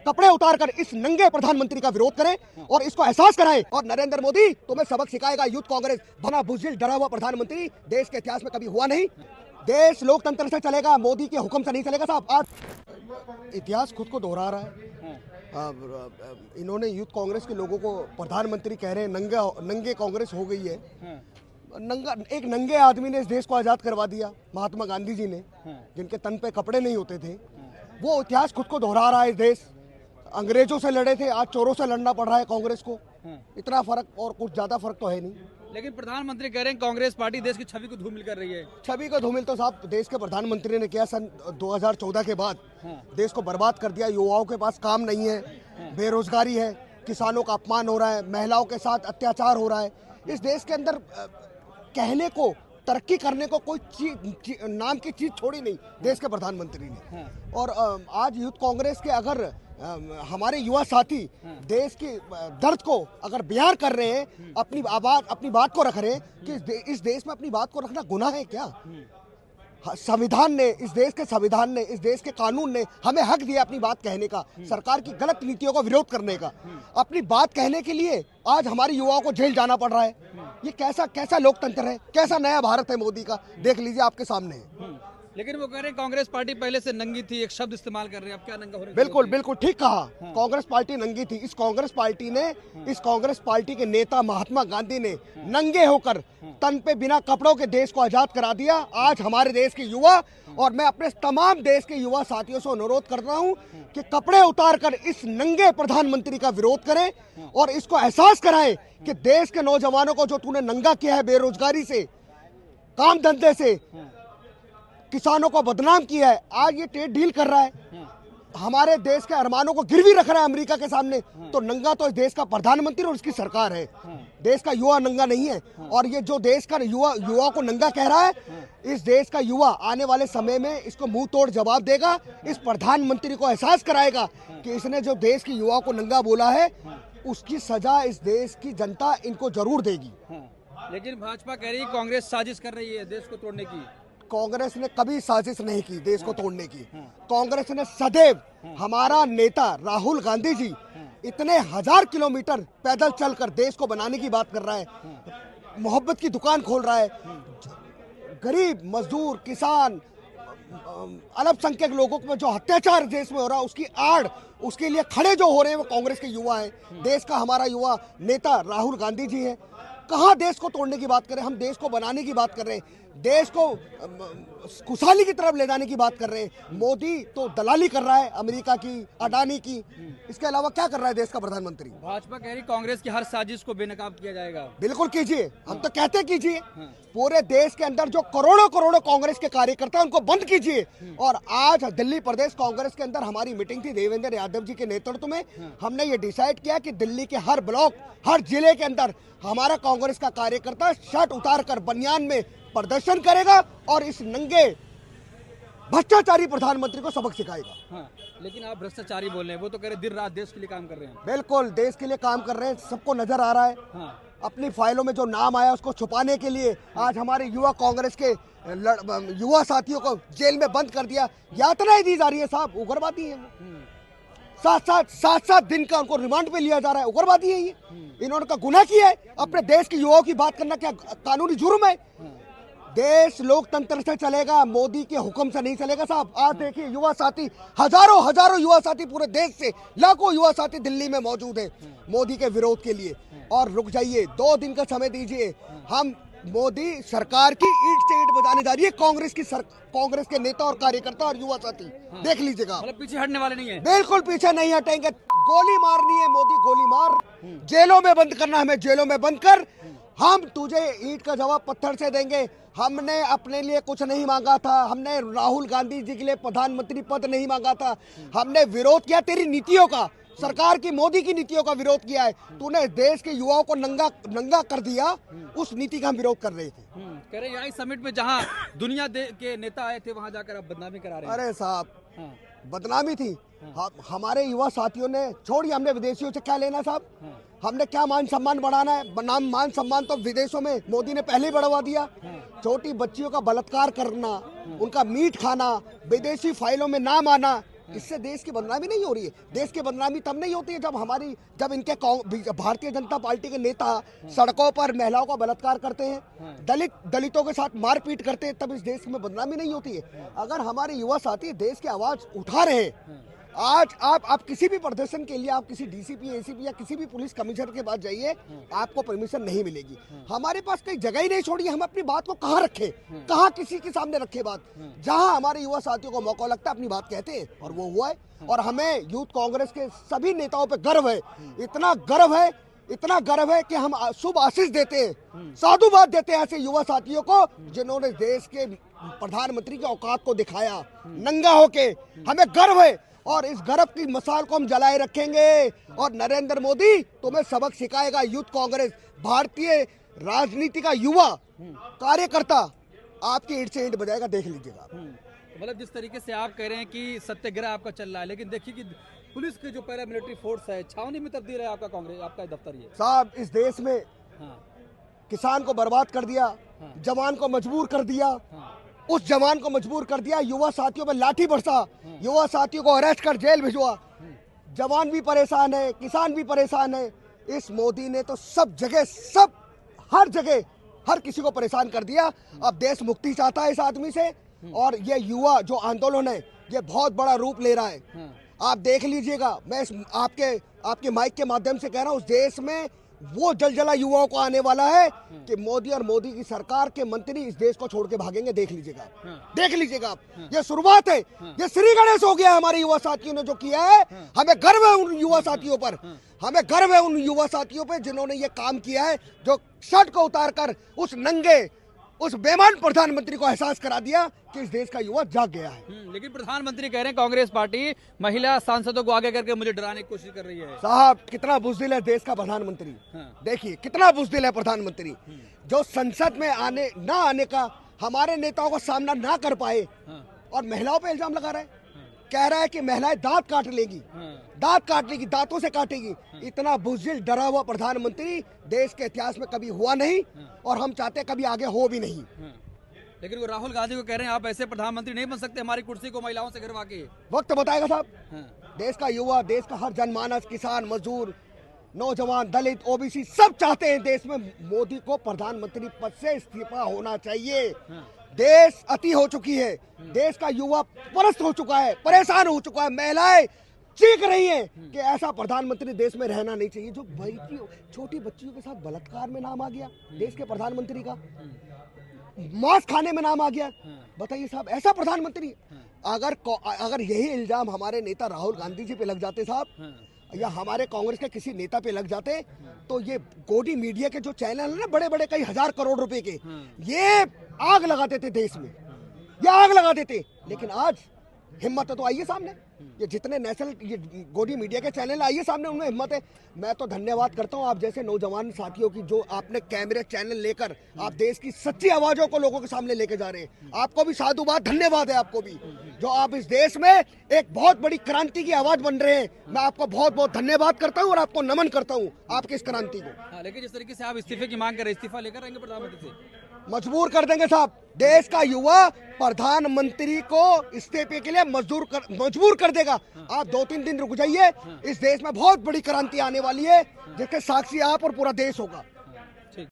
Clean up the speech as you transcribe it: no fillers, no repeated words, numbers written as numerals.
कपड़े उतारकर इस नंगे प्रधानमंत्री का विरोध करें और इसको एहसास कराएं। और नरेंद्र मोदी तुम्हें सबक सिखाएगा यूथ कांग्रेस। भला बुज़दिल डरा हुआ प्रधानमंत्री देश के इतिहास में कभी हुआ नहीं। देश लोकतंत्र से चलेगा, मोदी के हुक्म से नहीं चलेगा साहब। आज इतिहास खुद को दोहरा रहा है। इन्होंने यूथ कांग्रेस के लोगों को प्रधानमंत्री कह रहे हैं, नंगे कांग्रेस हो गई है। एक नंगे आदमी ने इस देश को आज़ाद करवा दिया, महात्मा गांधी जी ने, जिनके तन पे कपड़े नहीं होते थे। वो इतिहास खुद को दोहरा रहा है। इस देश अंग्रेजों से लड़े थे, आज चोरों से लड़ना पड़ रहा है कांग्रेस को। इतना फर्क और कुछ ज्यादा फर्क तो है नहीं। लेकिन प्रधानमंत्री कह रहे हैं कांग्रेस पार्टी देश की छवि को धूमिल कर रही है। छवि को धूमिल तो साहब देश के प्रधानमंत्री ने किया सन 2014 के बाद। देश को बर्बाद कर दिया। युवाओं के पास काम नहीं है, बेरोजगारी है, किसानों का अपमान हो रहा है, महिलाओं के साथ अत्याचार हो रहा है। इस देश के अंदर कहने को, तरक्की करने को कोई चीज नाम की चीज छोड़ी नहीं देश के प्रधानमंत्री ने। और आज यूथ कांग्रेस के अगर हमारे युवा साथी देश के दर्द को अगर बयान कर रहे हैं, अपनी बात को रख रहे हैं कि इस देश में अपनी बात को रखना गुनाह है क्या? संविधान ने, इस देश के संविधान ने, इस देश के कानून ने हमें हक दिया अपनी बात कहने का, सरकार की गलत नीतियों का विरोध करने का। अपनी बात कहने के लिए आज हमारे युवाओं को जेल जाना पड़ रहा है। ये कैसा लोकतंत्र है, कैसा नया भारत है मोदी का? देख लीजिए, आपके सामने है। लेकिन वो कह रहे हैं कांग्रेस पार्टी पहले से नंगी थी, एक शब्द इस्तेमाल कर रहे हैं। अब क्या नंगा हो रहा है? बिल्कुल ठीक कहा। कांग्रेस पार्टी नंगी थी। इस कांग्रेस पार्टी के नेता महात्मा गांधी ने नंगे होकर तन पे बिना कपड़ों के देश को आजाद करा दिया। आज हमारे देश के युवा, और मैं अपने तमाम देश के युवा साथियों से अनुरोध कर रहा हूं कि कपड़े उतारकर इस नंगे प्रधानमंत्री का विरोध करें और इसको एहसास कराएं कि देश के नौजवानों को जो तूने नंगा किया है, बेरोजगारी से, काम धंधे से, किसानों को बदनाम किया है, आज ये ट्रेड डील कर रहा है, हमारे देश के अरमानों को गिरवी रख रहा है अमेरिका के सामने। तो नंगा तो इस देश का प्रधानमंत्री और उसकी सरकार है। देश का युवा नंगा नहीं है। और ये जो देश का युवा को नंगा कह रहा है, इस देश का युवा आने वाले समय में इसको मुंह तोड़ जवाब देगा। इस प्रधानमंत्री को एहसास कराएगा कि इसने जो देश के युवा को नंगा बोला है, उसकी सजा इस देश की जनता इनको जरूर देगी। लेकिन भाजपा कह रही है कांग्रेस साजिश कर रही है देश को तोड़ने की। कांग्रेस ने कभी साजिश नहीं की देश को तोड़ने की। कांग्रेस ने सदैव, हमारा नेता राहुल गांधी जी इतने 1000 किलोमीटर पैदल चलकर देश को बनाने की बात कर रहा है, मोहब्बत की दुकान खोल रहा है। गरीब, मजदूर, किसान, अल्पसंख्यक लोगों पर जो अत्याचार देश में हो रहा है, उसकी आड़, उसके लिए खड़े जो हो रहे हैं वो कांग्रेस के युवा है। देश का हमारा युवा नेता राहुल गांधी जी है। कहाँ देश को तोड़ने की बात कर रहे हैं? हम देश को बनाने की बात कर रहे हैं, देश को खुशहाली की तरफ ले जाने की बात कर रहे हैं। मोदी तो दलाली कर रहा है अमेरिका की, अडानी की। इसके अलावा क्या कर रहा है देश का प्रधानमंत्री? भाजपा कह रही कांग्रेस की हर साजिश को बेनकाब किया जाएगा। बिल्कुल कीजिए, हम तो कहते कीजिए। पूरे देश के अंदर जो करोड़ों कांग्रेस के कार्यकर्ता, उनको बंद कीजिए। और आज दिल्ली प्रदेश कांग्रेस के अंदर हमारी मीटिंग थी देवेंद्र यादव जी के नेतृत्व में। हमने ये डिसाइड किया कि दिल्ली के हर ब्लॉक, हर जिले के अंदर हमारा कांग्रेस का कार्यकर्ता शर्ट उतारकर बनियान में प्रदर्शन करेगा और इस नंगे भ्रष्टाचारी प्रधानमंत्री को सबक सिखाएगा। लेकिन आप भ्रष्टाचारी बोल रहे हैं, वो तो कह रहे दिन रात देश के लिए काम कर रहे हैं। बिल्कुल देश के लिए काम कर रहे हैं, सबको नजर आ रहा है। अपनी फाइलों में जो नाम आया उसको छुपाने के लिए आज हमारे युवा कांग्रेस के युवा साथियों को जेल में बंद कर दिया। यातनाएं दी जा रही है साहब, उग्रवादी है। सात दिन का उनको रिमांड पे लिया जा रहा है, उग्रवादी है ये। इन्होंने तो गुनाह किया है। अपने देश की युवाओं की बात करना क्या कानूनी जुर्म है? देश लोकतंत्र से चलेगा, मोदी के हुक्म से नहीं चलेगा साहब। आज देखिए युवा साथी, हजारों युवा साथी पूरे देश से, लाखों युवा साथी दिल्ली में मौजूद हैं मोदी के विरोध के लिए। और रुक जाइए, 2 दिन का समय दीजिए। हम मोदी सरकार की ईंट से ईंट बजाने जा रही है कांग्रेस के नेता और कार्यकर्ता और युवा साथी। देख लीजिएगा, मतलब पीछे हटने वाले नहीं है। बिल्कुल पीछे नहीं हटेंगे। गोली मारनी है मोदी, गोली मार। जेलों में बंद करना, हमें जेलों में बंद कर। हम तुझे ईंट का जवाब पत्थर से देंगे। हमने अपने लिए कुछ नहीं मांगा था। हमने राहुल गांधी जी के लिए प्रधानमंत्री पद नहीं मांगा था। हमने विरोध किया तेरी नीतियों का, सरकार की, मोदी की नीतियों का विरोध किया है। तूने देश के युवाओं को नंगा कर दिया, उस नीति का हम विरोध कर रहे थे। कह रहे यही समिट में जहां दुनिया के नेता आए थे, वहां जाकर आप बदनामी करा रहे हैं। अरे साहब, बदनामी थी। हमारे युवा साथियों ने छोड़ी, हमने विदेशियों से क्या लेना साहब? हमने क्या मान सम्मान बढ़ाना है? मान सम्मान तो विदेशों में मोदी ने पहले ही बढ़वा दिया। छोटी बच्चियों का बलात्कार करना, उनका मीट खाना, विदेशी फाइलों में नाम आना, इससे देश की बदनामी नहीं हो रही है। देश की बदनामी तब नहीं होती है जब इनके भारतीय जनता पार्टी के नेता सड़कों पर महिलाओं का बलात्कार करते हैं, दलितों के साथ मारपीट करते हैं, तब इस देश में बदनामी नहीं होती है। अगर हमारे युवा साथी देश की आवाज उठा रहे हैं, आज आप किसी भी प्रदर्शन के लिए आप किसी डीसीपी, एसीपी या किसी भी पुलिस कमिश्नर के पास जाइए, आपको परमिशन नहीं मिलेगी। हमारे पास कोई जगह ही नहीं छोड़ी, हम अपनी बात को कहाँ रखें, कहाँ किसी के सामने रखे बात। जहां हमारे युवा साथियों को मौका लगता है अपनी बात कहते हैं, और वो हुआ है। और हमें यूथ कांग्रेस के सभी नेताओं पर गर्व है, इतना गर्व है कि हम शुभ आशीष देते हैं, साधुवाद देते हैं ऐसे युवा साथियों को जिन्होंने देश के प्रधानमंत्री की औकात को दिखाया नंगा होके। हमें गर्व है और इस गर्व की मिसाल को हम जलाए रखेंगे। और नरेंद्र मोदी तुम्हें सबक सिखाएगा। यूथ कांग्रेस, भारतीय राजनीति का युवा कार्यकर्ता आपकी ईंट से ईंट बजाएगा, देख लीजिएगा। मतलब जिस तरीके से आप कह रहे हैं कि सत्याग्रह आपका चल रहा है, लेकिन देखिए कि पुलिस के जो पैरामिलिट्री फोर्स है छावनी में तब्दील है आपका कांग्रेस, आपका दफ्तर ये साहब इस देश में किसान को बर्बाद कर दिया, जवान को मजबूर कर दिया, उस जवान को मजबूर कर दिया, युवा साथियों पर लाठी बरसा, युवा साथियों को अरेस्ट कर जेल भिजवा। जवान भी परेशान है, किसान भी परेशान है। इस मोदी ने तो हर जगह हर किसी को परेशान कर दिया। अब देश मुक्ति चाहता है इस आदमी से, और ये युवा जो आंदोलन है ये बहुत बड़ा रूप ले रहा है। आप देख लीजिएगा, मैं आपके माइक के माध्यम से कह रहा हूँ, उस देश में वो जलजला युवाओं को आने वाला है कि मोदी और मोदी की सरकार के मंत्री इस देश को छोड़ के भागेंगे। देख लीजिएगा आप। ये शुरुआत है, ये श्री गणेश हो गया हमारे युवा साथियों ने जो किया है। हमें गर्व है उन युवा साथियों पर, हमें गर्व है उन युवा साथियों पर जिन्होंने ये काम किया है, जो शर्ट को उतारकर उस बेईमान प्रधानमंत्री को एहसास करा दिया कि इस देश का युवा जाग गया है। लेकिन प्रधानमंत्री कह रहे हैं कांग्रेस पार्टी महिला सांसदों को आगे करके मुझे डराने की कोशिश कर रही है। साहब कितना बुज़दिल है देश का प्रधानमंत्री। देखिए कितना बुज़दिल है प्रधानमंत्री, जो संसद में आने का हमारे नेताओं का सामना ना कर पाए और महिलाओं पे इल्जाम लगा रहा है। कह रहा है कि महिलाएं दांत काट लेगी, दांतों से काटेगी। इतना बुज़दिल डरा हुआ प्रधानमंत्री देश के इतिहास में कभी हुआ नहीं, और हम चाहते कभी आगे हो भी नहीं। लेकिन वो राहुल गांधी को कह रहे हैं आप ऐसे प्रधानमंत्री नहीं बन सकते, हमारी कुर्सी को महिलाओं से घिरवा के। वक्त बताएगा साहब। देश का युवा, देश का हर जनमानस, किसान, मजदूर, नौजवान, दलित, ओबीसी सब चाहते हैं देश में मोदी को प्रधानमंत्री पद से इस्तीफा होना चाहिए। देश अति हो चुकी है, देश का युवा परस्त हो चुका है, परेशान हो चुका है, महिलाएं चीख रही हैं कि ऐसा प्रधानमंत्री देश में रहना नहीं चाहिए। जो छोटी बच्चियों के साथ बलात्कार में नाम आ गया देश के प्रधानमंत्री का, मांस खाने में नाम आ गया। बताइए साहब, ऐसा प्रधानमंत्री। अगर यही इल्जाम हमारे नेता राहुल गांधी जी पे लग जाते साहब, या हमारे कांग्रेस के किसी नेता पे लग जाते, तो ये गोदी मीडिया के जो चैनल है ना, बड़े बड़े कई हजार करोड़ रुपए के, ये आग लगा देते देश में, ये आग लगा देते। लेकिन आज हिम्मत है तो आइए सामने, ये जितने ये गोदी मीडिया के चैनल आइए सामने, उनमें हिम्मत है। मैं तो धन्यवाद करता हूं आप जैसे नौजवान साथियों की, जो आपने कैमरे चैनल लेकर आप देश की सच्ची आवाजों को लोगों के सामने लेके जा रहे हैं। आपको भी साधुवाद, धन्यवाद है आपको भी, जो आप इस देश में एक बहुत बड़ी क्रांति की आवाज बन रहे हैं। मैं आपको बहुत बहुत धन्यवाद करता हूँ और आपको नमन करता हूँ आपकी इस क्रांति को। लेकिन जिस तरीके से आप इस्तीफे की मांग कर रहे हैं, इस्तीफा लेकर आएंगे प्रधानमंत्री से? मजबूर कर देंगे साहब। देश का युवा प्रधानमंत्री को इस्तीफे के लिए मजबूर कर देगा। आप 2-3 दिन रुक जाइए, इस देश में बहुत बड़ी क्रांति आने वाली है, जिसके साक्षी आप और पूरा देश होगा।